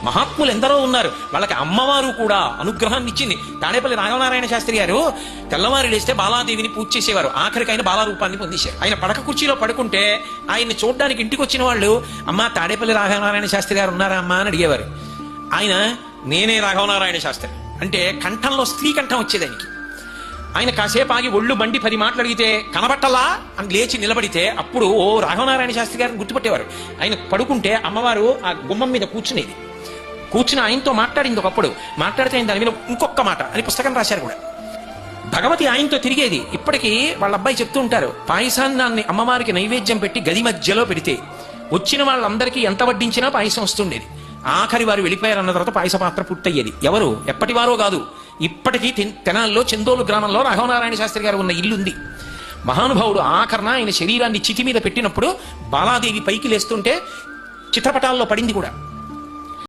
మహాత్ములు ఎందరో ఉన్నారు, వాళ్ళకి అమ్మవారు కూడా అనుగ్రహాన్ని ఇచ్చింది. తాడేపల్లి రాఘవనారాయణ శాస్త్రి గారు తెల్లవారి లేస్తే బాలాదేవిని పూజ చేసేవారు. ఆఖరికి ఆయన బాలారూపాన్ని పొందేశారు. ఆయన పడక కుర్చీలో పడుకుంటే ఆయన్ని చూడడానికి ఇంటికి వచ్చిన వాళ్ళు, అమ్మా తాడేపల్లి రాఘవనారాయణ శాస్త్రి గారు ఉన్నారా అమ్మా అని అడిగేవారు. ఆయన నేనే రాఘవనారాయణ శాస్త్రి అంటే కంఠంలో స్త్రీ కంఠం వచ్చేది ఆయనకి. ఆయన కాసేపు ఆగి ఒళ్ళు బండి 10 మాటలు అడిగితే కనబట్టలా అని లేచి నిలబడితే అప్పుడు ఓ రాఘవనారాయణ శాస్త్రి గారిని గుర్తుపట్టేవారు. ఆయన పడుకుంటే అమ్మవారు ఆ గుమ్మం మీద కూర్చుని ఆయనతో మాట్లాడింది. ఒకప్పుడు మాట్లాడితే ఆయన దాని మీద ఇంకొక మాట అని పుస్తకం రాశారు కూడా. భగవతి ఆయనతో తిరిగేది. ఇప్పటికీ వాళ్ళ అబ్బాయి చెప్తూ ఉంటారు, పాయసాన్ని అమ్మవారికి నైవేద్యం పెట్టి గది మధ్యలో పెడితే వచ్చిన వాళ్ళందరికీ ఎంత వడ్డించినా పాయసం వస్తుండేది. ఆఖరి వారు వెళ్ళిపోయారన్న తర్వాత పాయస పాత్ర పూర్తయ్యేది. ఎవరు ఎప్పటి వారో కాదు, ఇప్పటికీ తెనాల్లో చందోలు గ్రామంలో రాఘవనారాయణ శాస్త్రి గారు ఉన్న ఇల్లు ఉంది. మహానుభావుడు ఆఖరణ ఆయన శరీరాన్ని చితి మీద పెట్టినప్పుడు బాలాదేవి పైకి లేస్తుంటే చిత్రపటాల్లో పడింది కూడా.